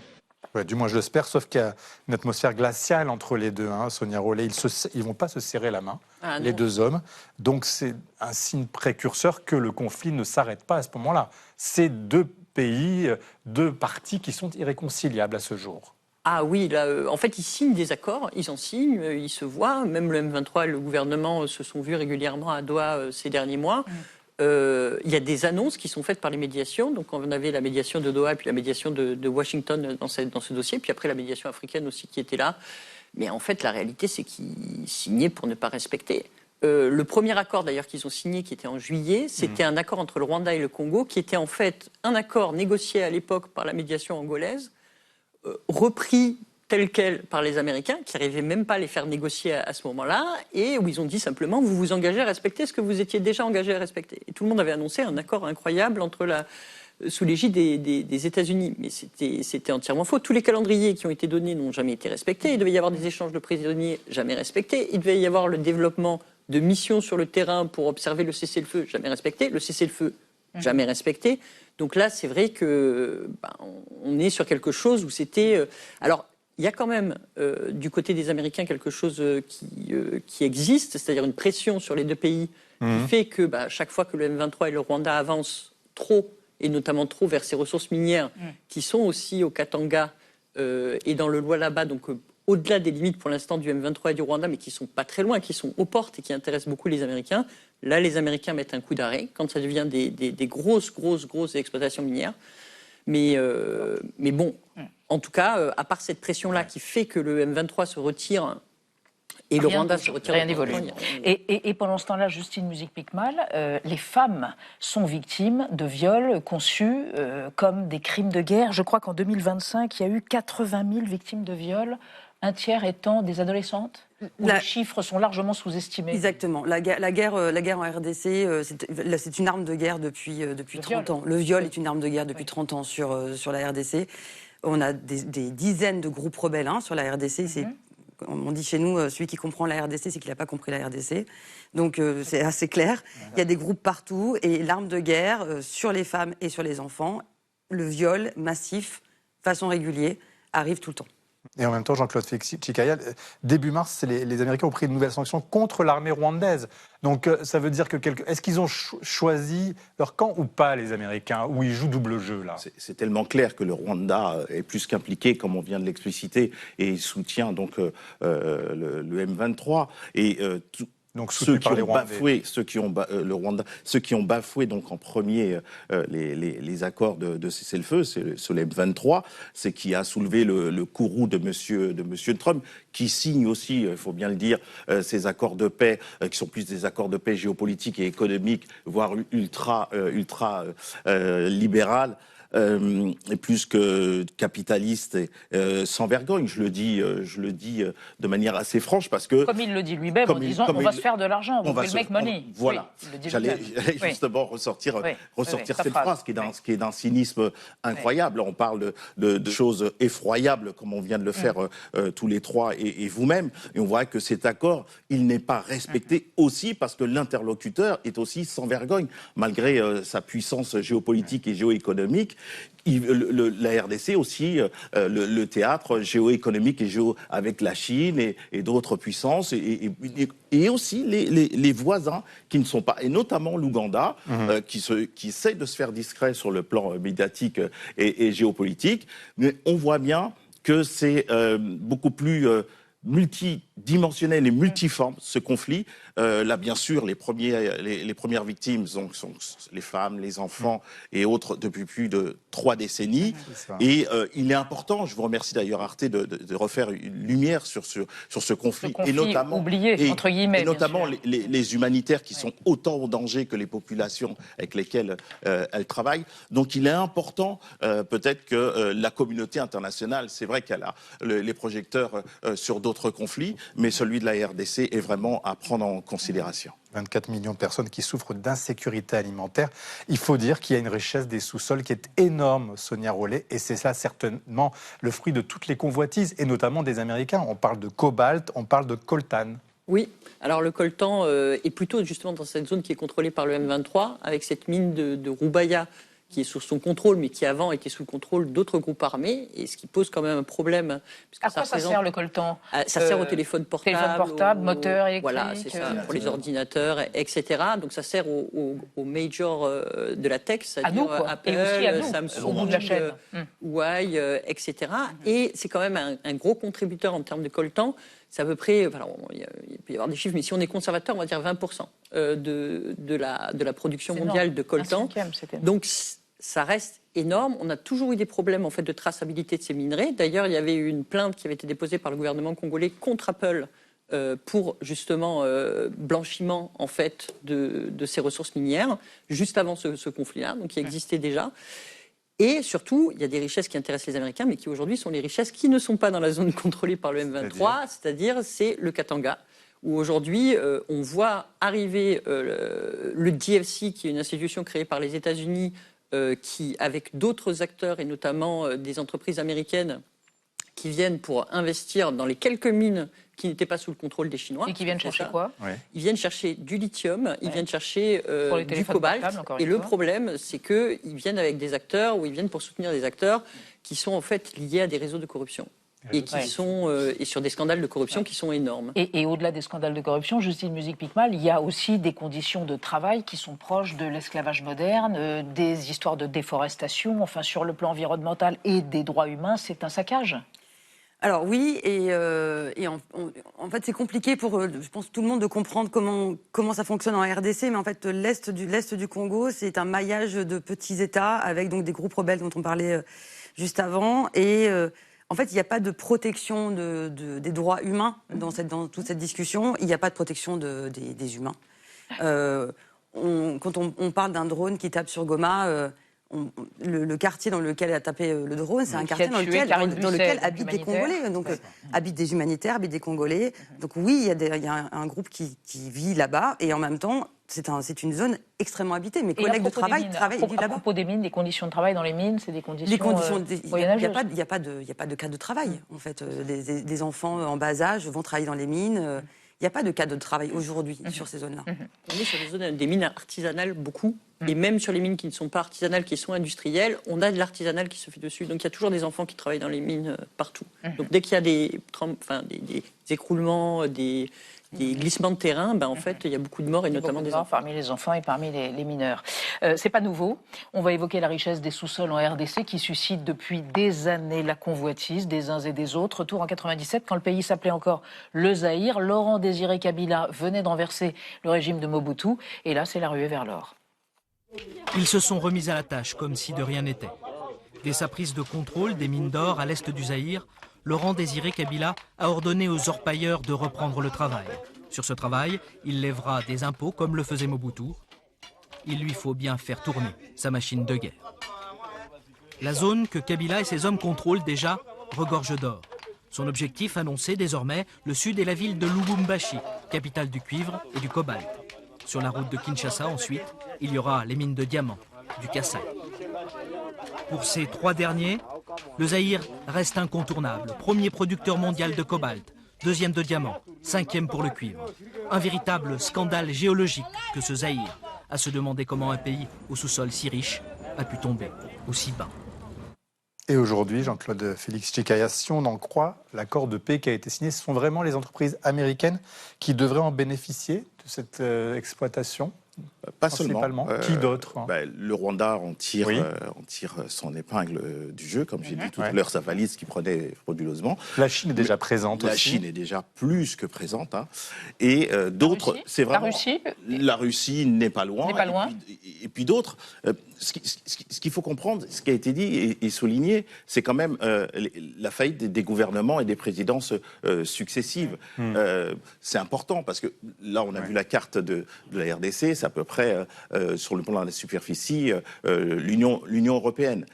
Ouais, du moins, je l'espère, sauf qu'il y a une atmosphère glaciale entre les deux, hein, Sonia Rollet. Ils ne vont pas se serrer la main, les deux hommes. Donc, c'est un signe précurseur que le conflit ne s'arrête pas à ce moment-là. C'est deux pays, deux parties qui sont irréconciliables à ce jour. Ah oui, là, en fait, ils signent des accords, ils en signent, ils se voient. Même le M23 et le gouvernement se sont vus régulièrement à Doha ces derniers mois. Il y a des annonces qui sont faites par les médiations. Donc, on avait la médiation de Doha et puis la médiation de Washington dans ce dossier. Puis après, la médiation africaine aussi qui était là. Mais en fait, la réalité, c'est qu'ils signaient pour ne pas respecter. Le premier accord, d'ailleurs, qu'ils ont signé, qui était en juillet, c'était un accord entre le Rwanda et le Congo, qui était en fait un accord négocié à l'époque par la médiation angolaise, repris tel quel par les Américains, qui n'arrivaient même pas à les faire négocier à ce moment-là, et où ils ont dit simplement, vous vous engagez à respecter ce que vous étiez déjà engagé à respecter. Et tout le monde avait annoncé un accord incroyable sous l'égide des États-Unis. Mais c'était entièrement faux. Tous les calendriers qui ont été donnés n'ont jamais été respectés. Il devait y avoir des échanges de prisonniers, jamais respectés. Il devait y avoir le développement de missions sur le terrain pour observer le cessez-le-feu, jamais respecté. Le cessez-le-feu, jamais respecté. Donc là, c'est vrai que on est sur quelque chose où c'était... alors, il y a quand même, du côté des Américains, quelque chose qui existe, c'est-à-dire une pression sur les deux pays qui fait que chaque fois que le M23 et le Rwanda avancent trop, et notamment trop vers ces ressources minières qui sont aussi au Katanga et dans le Lualaba, donc au-delà des limites pour l'instant du M23 et du Rwanda, mais qui sont pas très loin, qui sont aux portes et qui intéressent beaucoup les Américains. Là, les Américains mettent un coup d'arrêt quand ça devient des grosses exploitations minières. Mais bon, en tout cas, à part cette pression-là qui fait que le M23 se retire et le Rwanda se retire... Rien n'évolue. Et pendant ce temps-là, Justine Musique-Piquemal, les femmes sont victimes de viols conçus comme des crimes de guerre. Je crois qu'en 2025, il y a eu 80 000 victimes de viols, un tiers étant des adolescentes. Les chiffres sont largement sous-estimés. Exactement. La guerre en RDC, c'est une arme de guerre depuis 30 ans. Le viol est une arme de guerre depuis 30 ans sur la RDC. On a des dizaines de groupes rebelles sur la RDC. On dit chez nous, celui qui comprend la RDC, c'est qu'il n'a pas compris la RDC. Donc c'est assez clair. Il y a des groupes partout. Et l'arme de guerre sur les femmes et sur les enfants, le viol massif, façon régulière, arrive tout le temps. Et en même temps, Jean-Claude Chikaya, début mars, les Américains ont pris de nouvelles sanctions contre l'armée rwandaise. Donc ça veut dire que est-ce qu'ils ont choisi leur camp ou pas, les Américains, où ils jouent double jeu là? C'est tellement clair que le Rwanda est plus qu'impliqué, comme on vient de l'expliciter, et il soutient donc le M23 et donc ceux qui ont bafoué donc en premier les accords de cessez-le-feu, c'est le M23, c'est qui a soulevé le courroux de monsieur Trump, qui signe aussi, il faut bien le dire, ces accords de paix qui sont plus des accords de paix géopolitiques et économiques, voire ultra libéral. Et plus que capitaliste et sans vergogne, je le dis de manière assez franche, parce que... Comme il le dit lui-même, en disant on va se faire de l'argent, on va se make money. Voilà, j'allais justement ressortir cette phrase qui est d'un cynisme incroyable. On parle de choses effroyables, comme on vient de le faire tous les trois et vous-même, et on voit que cet accord, il n'est pas respecté aussi parce que l'interlocuteur est aussi sans vergogne, malgré sa puissance géopolitique et géoéconomique. La RDC aussi, le théâtre géoéconomique et avec la Chine et d'autres puissances, et aussi les voisins qui ne sont pas, et notamment l'Ouganda, qui essaie de se faire discret sur le plan médiatique et géopolitique. Mais on voit bien que c'est beaucoup plus multidimensionnel et multiforme, ce conflit. Là, bien sûr, les premières victimes sont les femmes, les enfants et autres depuis plus de 3 décennies. Et il est important, je vous remercie d'ailleurs Arte de refaire une lumière sur ce conflit et notamment, oublié, entre guillemets, et notamment les humanitaires qui sont autant en danger que les populations avec lesquelles elles travaillent. Donc il est important peut-être que la communauté internationale, c'est vrai qu'elle a les projecteurs sur d'autres conflits, mais celui de la RDC est vraiment à prendre en considération. 24 millions de personnes qui souffrent d'insécurité alimentaire. Il faut dire qu'il y a une richesse des sous-sols qui est énorme, Sonia Rollet, et c'est ça certainement le fruit de toutes les convoitises, et notamment des Américains. On parle de cobalt, on parle de coltan. Oui, alors le coltan est plutôt justement dans cette zone qui est contrôlée par le M23, avec cette mine de Roubaïa qui est sous son contrôle, mais qui avant était sous le contrôle d'autres groupes armés, et ce qui pose quand même un problème. À quoi ça sert le coltan? Ça sert au téléphone portable, moteur électrique. Voilà, c'est ça, pour les ordinateurs, etc. Donc ça sert aux majors de la tech, c'est-à-dire Apple, Samsung, au bout de la chaîne. Huawei, etc. Et c'est quand même un gros contributeur en termes de coltan. C'est à peu près, enfin, il peut y avoir des chiffres, mais si on est conservateur, on va dire 20% de la production mondiale de coltan. Donc ça reste énorme. On a toujours eu des problèmes en fait de traçabilité de ces minerais. D'ailleurs, il y avait eu une plainte qui avait été déposée par le gouvernement congolais contre Apple pour justement blanchiment en fait de ces ressources minières juste avant ce conflit-là, donc qui existait déjà. Et surtout, il y a des richesses qui intéressent les Américains, mais qui aujourd'hui sont les richesses qui ne sont pas dans la zone contrôlée par le M23, c'est-à-dire c'est le Katanga, où aujourd'hui on voit arriver le DFC, qui est une institution créée par les États-Unis, qui, avec d'autres acteurs et notamment des entreprises américaines, qui viennent pour investir dans les quelques mines qui n'étaient pas sous le contrôle des Chinois. Et qui viennent chercher quoi? Ils viennent chercher du lithium, ils viennent chercher du cobalt. Et le problème, c'est qu'ils viennent avec des acteurs, ou ils viennent pour soutenir des acteurs qui sont en fait liés à des réseaux de corruption. Et qui sont et sur des scandales de corruption qui sont énormes. Et au-delà des scandales de corruption, Justine Musique-Picmal, il y a aussi des conditions de travail qui sont proches de l'esclavage moderne, des histoires de déforestation, enfin sur le plan environnemental et des droits humains, c'est un saccage. Alors oui, et en fait c'est compliqué pour, je pense, tout le monde de comprendre comment ça fonctionne en RDC, mais en fait l'est du Congo, c'est un maillage de petits États avec donc des groupes rebelles dont on parlait juste avant, et en fait, il n'y a pas de protection des droits humains dans toute cette discussion. Il n'y a pas de protection des humains. Quand on parle d'un drone qui tape sur Goma, le quartier dans lequel a tapé le drone, c'est un quartier dans lequel habitent des Congolais. Donc, habitent des humanitaires, habitent des Congolais. Donc oui, il y a un groupe qui vit là-bas. Et en même temps, c'est une zone extrêmement habitée. Mes collègues de travail travaillent là-bas. À propos des mines, les conditions de travail dans les mines, c'est des conditions moyenâgeuses. Il n'y a pas de cadre de travail, en fait. Des enfants en bas âge vont travailler dans les mines. Il n'y a pas de cadre de travail aujourd'hui sur ces zones-là. On est sur des mines artisanales, beaucoup. Et même sur les mines qui ne sont pas artisanales, qui sont industrielles, on a de l'artisanal qui se fait dessus. Donc il y a toujours des enfants qui travaillent dans les mines partout. Donc dès qu'il y a des écroulements, des glissements de terrain, en fait, il y a beaucoup de morts, et notamment des enfants. Parmi les enfants et parmi les mineurs. C'est pas nouveau. On va évoquer la richesse des sous-sols en RDC qui suscite depuis des années la convoitise des uns et des autres. Retour en 97, quand le pays s'appelait encore le Zaïre, Laurent Désiré Kabila venait d'enverser le régime de Mobutu. Et là, c'est la ruée vers l'or. Ils se sont remis à la tâche comme si de rien n'était. Dès sa prise de contrôle des mines d'or à l'est du Zaïre, Laurent Désiré Kabila a ordonné aux orpailleurs de reprendre le travail. Sur ce travail, il lèvera des impôts comme le faisait Mobutu. Il lui faut bien faire tourner sa machine de guerre. La zone que Kabila et ses hommes contrôlent déjà regorge d'or. Son objectif annoncé désormais, le sud est la ville de Lubumbashi, capitale du cuivre et du cobalt. Sur la route de Kinshasa ensuite, il y aura les mines de diamants, du Kassai. Pour ces 3 derniers, le Zaïre reste incontournable. Premier producteur mondial de cobalt, 2e de diamant, 5e pour le cuivre. Un véritable scandale géologique que ce Zaïre, à se demander comment un pays au sous-sol si riche a pu tomber aussi bas. Et aujourd'hui, Jean-Claude Félix Tchikaya, si on en croit l'accord de paix qui a été signé, ce sont vraiment les entreprises américaines qui devraient en bénéficier de cette exploitation Pas seulement. Qui d'autre Le Rwanda en tire son épingle du jeu. Comme j'ai dit tout à l'heure, sa valise qui prenait frauduleusement. La Chine est déjà présente aussi. La Chine est déjà plus que présente. Et d'autres, c'est vraiment... La Russie n'est pas loin. Et puis d'autres. Ce qu'il faut comprendre, ce qui a été dit et souligné, c'est quand même la faillite des gouvernements et des présidences successives. C'est important parce que là, on a vu la carte de la RDC, c'est à peu près, sur le plan de la superficie, l'Union européenne.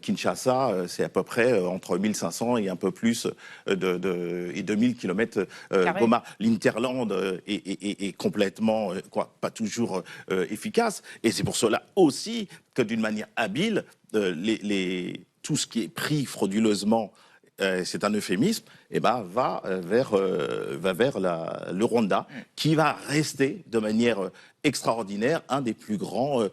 Kinshasa, c'est à peu près entre 1500 et un peu plus et 2000 km. Goma, l'Interland est complètement, pas toujours efficace. Et c'est pour cela aussi que d'une manière habile, tout ce qui est pris frauduleusement, c'est un euphémisme, va vers le Rwanda, qui va rester de manière extraordinaire un des plus grands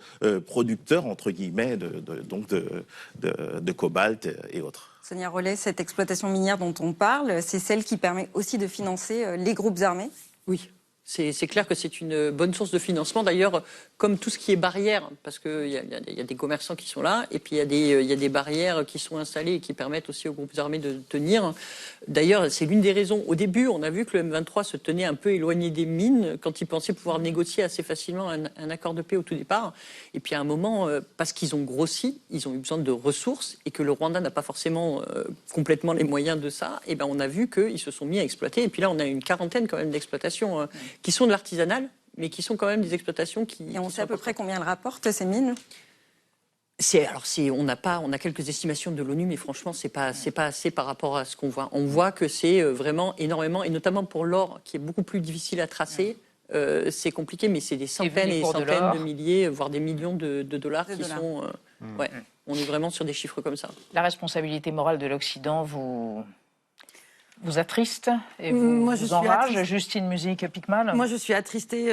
producteurs, entre guillemets, de cobalt et autres. Sonia Rollet, cette exploitation minière dont on parle, c'est celle qui permet aussi de financer les groupes armés ? Oui. C'est clair que c'est une bonne source de financement. D'ailleurs, comme tout ce qui est barrière, parce qu'il y a des commerçants qui sont là, et puis il y a des barrières qui sont installées et qui permettent aussi aux groupes armés de tenir. D'ailleurs, c'est l'une des raisons. Au début, on a vu que le M23 se tenait un peu éloigné des mines quand ils pensaient pouvoir négocier assez facilement un accord de paix au tout départ. Et puis à un moment, parce qu'ils ont grossi, ils ont eu besoin de ressources et que le Rwanda n'a pas forcément complètement les moyens de ça, et on a vu qu'ils se sont mis à exploiter. Et puis là, on a une quarantaine quand même d'exploitations qui sont de l'artisanal, mais qui sont quand même des exploitations qui... Et on sait à peu près combien elles rapportent, ces mines ? On a quelques estimations de l'ONU, mais franchement, c'est pas assez par rapport à ce qu'on voit. On voit que c'est vraiment énormément, et notamment pour l'or, qui est beaucoup plus difficile à tracer. C'est compliqué, mais c'est des centaines et des centaines de milliers, voire des millions de dollars qui sont... on est vraiment sur des chiffres comme ça. La responsabilité morale de l'Occident vous attriste et vous enrage, Justine Musique-Piquemal? Moi, je suis attristée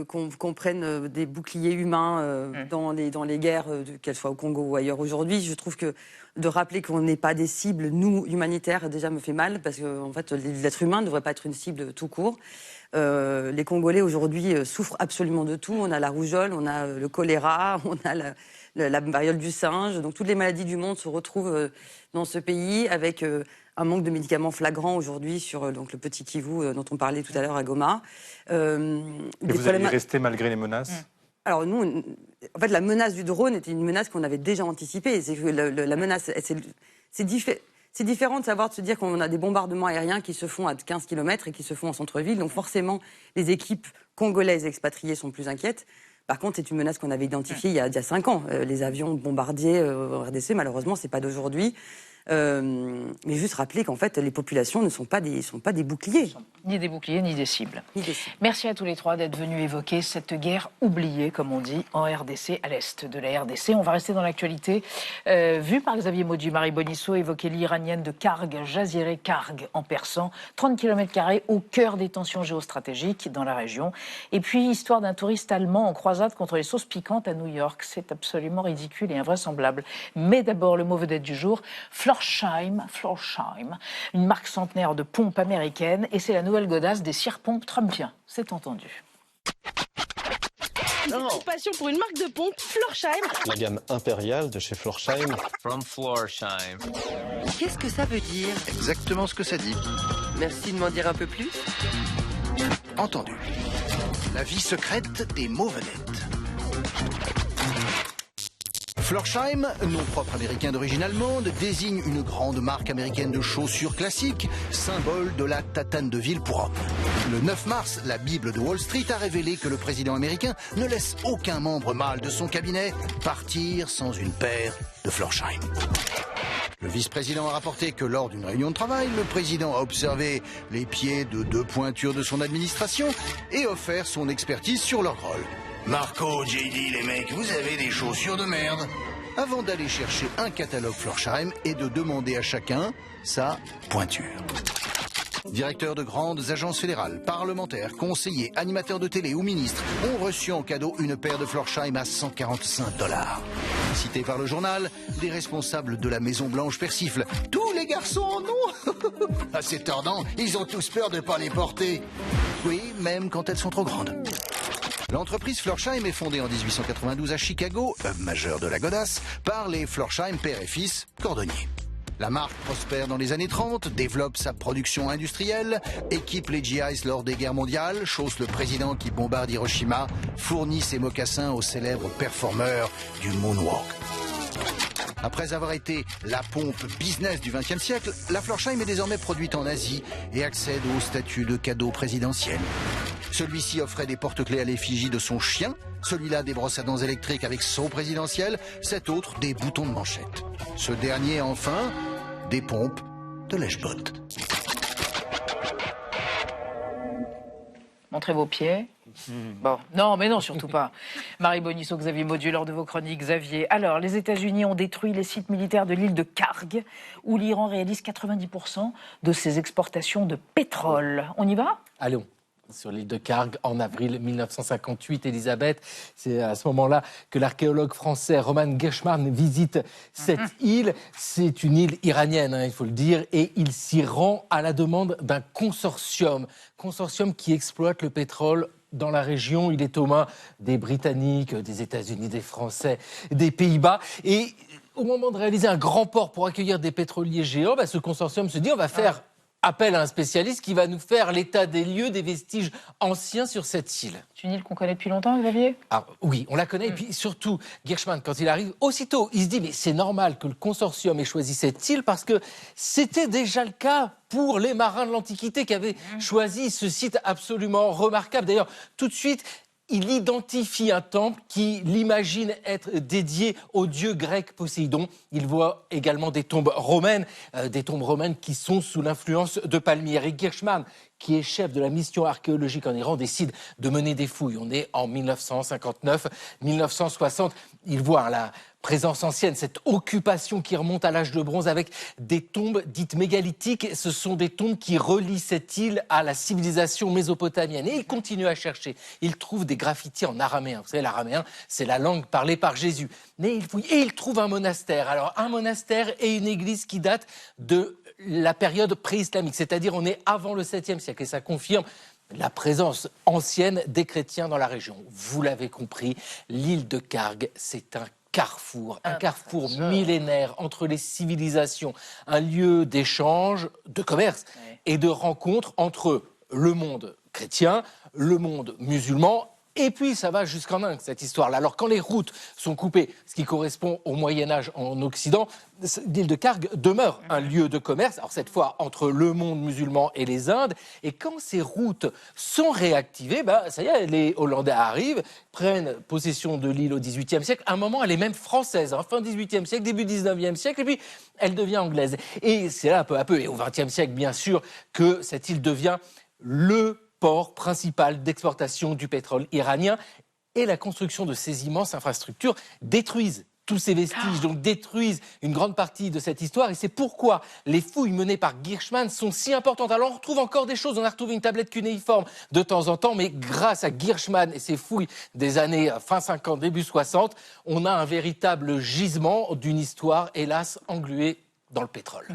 qu'on prenne des boucliers humains dans les guerres, qu'elles soient au Congo ou ailleurs aujourd'hui. Je trouve que de rappeler qu'on n'est pas des cibles, nous, humanitaires, déjà me fait mal, parce que en fait, l'être humain ne devrait pas être une cible tout court. Les Congolais, aujourd'hui, souffrent absolument de tout. On a la rougeole, on a le choléra, on a la variole du singe. Donc, toutes les maladies du monde se retrouvent dans ce pays, avec un manque de médicaments flagrant aujourd'hui sur le petit Kivu dont on parlait tout à l'heure à Goma. Et vous allez y rester malgré les menaces ? Alors nous, en fait, la menace du drone était une menace qu'on avait déjà anticipée. C'est que la menace, c'est différent de se dire qu'on a des bombardements aériens qui se font à 15 km et qui se font en centre-ville. Donc forcément, les équipes congolaises expatriées sont plus inquiètes. Par contre, c'est une menace qu'on avait identifiée il y a 5 ans. Les avions bombardiers en RDC, malheureusement, c'est pas d'aujourd'hui. Mais juste rappeler qu'en fait, les populations ne sont pas des boucliers. Ni des boucliers, ni des cibles. Merci à tous les trois d'être venus évoquer cette guerre oubliée, comme on dit, en RDC, à l'est de la RDC. On va rester dans l'actualité. Vu par Xavier Maudu, Marie Bonisseau évoquait l'île iranienne de Karg, Jaziré Karg en persan, 30 km² au cœur des tensions géostratégiques dans la région. Et puis, histoire d'un touriste allemand en croisade contre les sauces piquantes à New York. C'est absolument ridicule et invraisemblable. Mais d'abord, le mot vedette du jour, Florsheim, une marque centenaire de pompes américaines, et c'est la nouvelle godasse des cire-pompes trumpiens, c'est entendu. Une petite passion pour une marque de pompes, Florsheim. La gamme impériale de chez Florsheim. From Florsheim. Qu'est-ce que ça veut dire? Exactement ce que ça dit. Merci de m'en dire un peu plus. Entendu. La vie secrète des mots vedettes. Florsheim, nom propre américain d'origine allemande, désigne une grande marque américaine de chaussures classiques, symbole de la tatane de ville pour hommes. Le 9 mars, la Bible de Wall Street a révélé que le président américain ne laisse aucun membre mâle de son cabinet partir sans une paire de Florsheim. Le vice-président a rapporté que lors d'une réunion de travail, le président a observé les pieds de 2 pointures de son administration et offert son expertise sur leur rôle. Marco, JD, les mecs, vous avez des chaussures de merde. Avant d'aller chercher un catalogue Florsheim et de demander à chacun sa pointure. Directeurs de grandes agences fédérales, parlementaires, conseillers, animateurs de télé ou ministres ont reçu en cadeau une paire de Florsheim à $145. Cité par le journal, des responsables de la Maison Blanche persiflent. Tous les garçons en ont. Assez tordant, ils ont tous peur de ne pas les porter. Oui, même quand elles sont trop grandes. L'entreprise Florsheim est fondée en 1892 à Chicago, hub majeur de la godasse, par les Florsheim père et fils cordonniers. La marque prospère dans les années 30, développe sa production industrielle, équipe les GIs lors des guerres mondiales, chausse le président qui bombarde Hiroshima, fournit ses mocassins aux célèbres performeurs du moonwalk. Après avoir été la pompe business du XXe siècle, la Florsheim est désormais produite en Asie et accède au statut de cadeau présidentiel. Celui-ci offrait des porte-clés à l'effigie de son chien, celui-là des brosses à dents électriques avec seau présidentiel, cet autre des boutons de manchette. Ce dernier, enfin, des pompes de lèche-bottes. Montrez vos pieds. Bon, non, mais non, surtout pas. Marie Bonisso, Xavier Maudieu, lors de vos chroniques. Xavier, alors, les États-Unis ont détruit les sites militaires de l'île de Karg, où l'Iran réalise 90% de ses exportations de pétrole. On y va ? Allons. Sur l'île de Karg, en avril 1958, Elisabeth, c'est à ce moment-là que l'archéologue français Roman Geschman visite cette île. C'est une île iranienne, il faut le dire, et il s'y rend à la demande d'un consortium qui exploite le pétrole dans la région. Il est aux mains des Britanniques, des États-Unis, des Français, des Pays-Bas. Et au moment de réaliser un grand port pour accueillir des pétroliers géants, ce consortium se dit on va faire appel à un spécialiste qui va nous faire l'état des lieux, des vestiges anciens sur cette île. C'est une île qu'on connaît depuis longtemps, Xavier ? Alors, oui, on la connaît. Et puis surtout, Geschman, quand il arrive, aussitôt, il se dit mais c'est normal que le consortium ait choisi cette île parce que c'était déjà le cas pour les marins de l'Antiquité qui avaient choisi ce site absolument remarquable. D'ailleurs, tout de suite, il identifie un temple qui l'imagine être dédié au dieu grec Poséidon. Il voit également des tombes romaines qui sont sous l'influence de Palmyre. Et Geschman, qui est chef de la mission archéologique en Iran, décide de mener des fouilles. On est en 1959, 1960. Il voit la présence ancienne, cette occupation qui remonte à l'âge de bronze avec des tombes dites mégalithiques. Ce sont des tombes qui relient cette île à la civilisation mésopotamienne. Et il continue à chercher. Il trouve des graffitis en araméen. Vous savez, l'araméen, c'est la langue parlée par Jésus. Mais il fouille et il trouve un monastère. Alors, un monastère et une église qui datent de la période pré-islamique, c'est-à-dire on est avant le 7e siècle. Et ça confirme la présence ancienne des chrétiens dans la région. Vous l'avez compris, l'île de Karg, c'est un carrefour millénaire entre les civilisations, un lieu d'échange, de commerce et de rencontre entre le monde chrétien, le monde musulman. Et puis, ça va jusqu'en Inde, cette histoire-là. Alors, quand les routes sont coupées, ce qui correspond au Moyen-Âge en Occident, l'île de Karg demeure un lieu de commerce, alors cette fois entre le monde musulman et les Indes. Et quand ces routes sont réactivées, ça y est, les Hollandais arrivent, prennent possession de l'île au XVIIIe siècle. À un moment, elle est même française, fin XVIIIe siècle, début XIXe siècle, et puis elle devient anglaise. Et c'est là, peu à peu, et au XXe siècle, bien sûr, que cette île devient le port principal d'exportation du pétrole iranien, et la construction de ces immenses infrastructures détruisent tous ces vestiges, donc détruisent une grande partie de cette histoire, et c'est pourquoi les fouilles menées par Geschman sont si importantes. Alors on retrouve encore des choses, on a retrouvé une tablette cunéiforme de temps en temps, mais grâce à Geschman et ses fouilles des années fin 50, début 60, on a un véritable gisement d'une histoire, hélas, engluée dans le pétrole.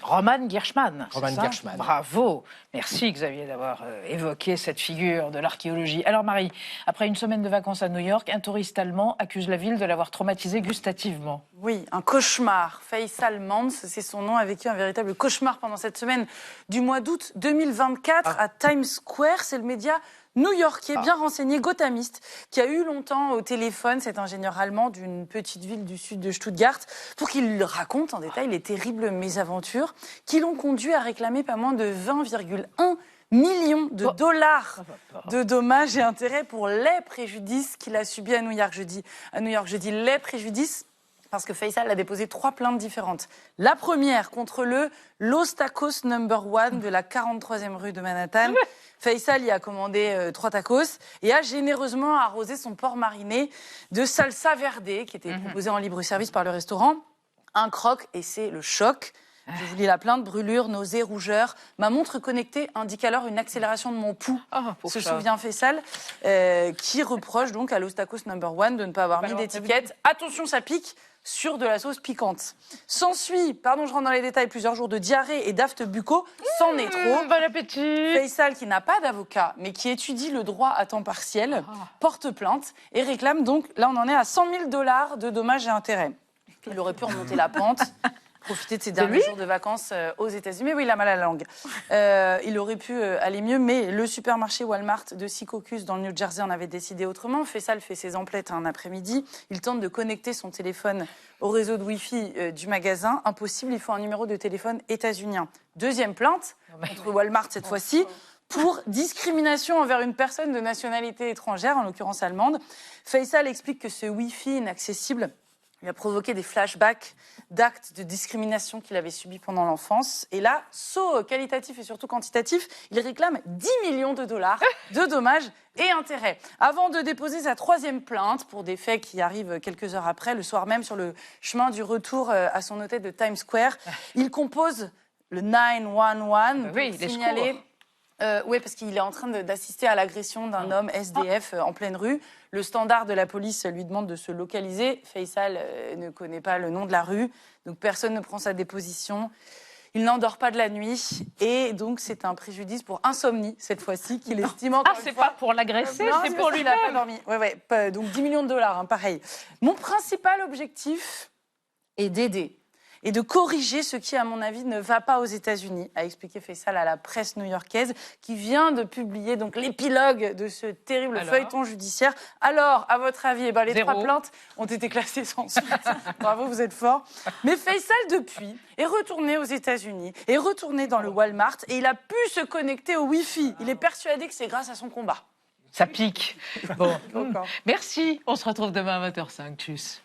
Roman Geschman. Roman Geschman. Bravo. Merci Xavier d'avoir évoqué cette figure de l'archéologie. Alors Marie, après une semaine de vacances à New York, un touriste allemand accuse la ville de l'avoir traumatisé gustativement. Oui, un cauchemar. Faisal Mans, c'est son nom, a vécu un véritable cauchemar pendant cette semaine du mois d'août 2024 à Times Square. C'est le média new-yorkais, bien renseigné, gothamiste, qui a eu longtemps au téléphone cet ingénieur allemand d'une petite ville du sud de Stuttgart pour qu'il raconte en détail les terribles mésaventures qui l'ont conduit à réclamer pas moins de 20,1 millions de dollars de dommages et intérêts pour les préjudices qu'il a subis à New York. Je dis les préjudices parce que Faisal a déposé 3 plaintes différentes. La première contre le Los Tacos No. 1 de la 43e rue de Manhattan. Faisal y a commandé 3 tacos et a généreusement arrosé son porc mariné de salsa verde qui était proposé en libre service par le restaurant. Un croc, et c'est le choc. Je vous lis la plainte, brûlure, nausées, rougeur. Ma montre connectée indique alors une accélération de mon pouls. Se souvient Faisal, qui reproche donc à l'Ostakos No.1 de ne pas avoir mis d'étiquette. Attention, ça pique, sur de la sauce piquante. S'ensuit, pardon, je rentre dans les détails, plusieurs jours de diarrhée et d'aphtes buccaux. C'en est trop. Bon appétit. Faisal, qui n'a pas d'avocat, mais qui étudie le droit à temps partiel, porte plainte et réclame donc, là on en est à $100 000 de dommages et intérêts. Il aurait pu remonter la pente. Profiter de ses derniers jours de vacances aux États-Unis. Mais oui, il a mal à la langue. Il aurait pu aller mieux, mais le supermarché Walmart de Secaucus dans le New Jersey en avait décidé autrement. Faisal fait ses emplettes un après-midi. Il tente de connecter son téléphone au réseau de Wi-Fi du magasin. Impossible, il faut un numéro de téléphone états-unien. Deuxième plainte contre Walmart cette fois-ci. Pour discrimination envers une personne de nationalité étrangère, en l'occurrence allemande. Faisal explique que ce Wi-Fi inaccessible lui a provoqué des flashbacks d'actes de discrimination qu'il avait subis pendant l'enfance. Et là, saut qualitatif et surtout quantitatif, il réclame $10 millions de dommages et intérêts. Avant de déposer sa 3e plainte pour des faits qui arrivent quelques heures après, le soir même sur le chemin du retour à son hôtel de Times Square, il compose le 911 pour signaler... oui, parce qu'il est en train d'assister à l'agression d'un homme SDF en pleine rue. Le standard de la police lui demande de se localiser. Faisal ne connaît pas le nom de la rue, donc personne ne prend sa déposition. Il n'endort pas de la nuit et donc c'est un préjudice pour insomnie cette fois-ci qu'il estime encore c'est pas pour l'agresser, c'est pour lui-même. Il n'a pas dormi. Ouais, donc $10 millions, pareil. Mon principal objectif est d'aider et de corriger ce qui, à mon avis, ne va pas aux États-Unis, a expliqué Faisal à la presse new-yorkaise, qui vient de publier donc l'épilogue de ce terrible feuilleton judiciaire. Alors, à votre avis, les 3 plaintes ont été classées sans suite. Bravo, vous êtes forts. Mais Faisal, depuis, est retourné aux États-Unis, est retourné dans le Walmart, et il a pu se connecter au Wi-Fi. Il est persuadé que c'est grâce à son combat. Ça pique. Bon, merci. On se retrouve demain à 20h05. Tchuss.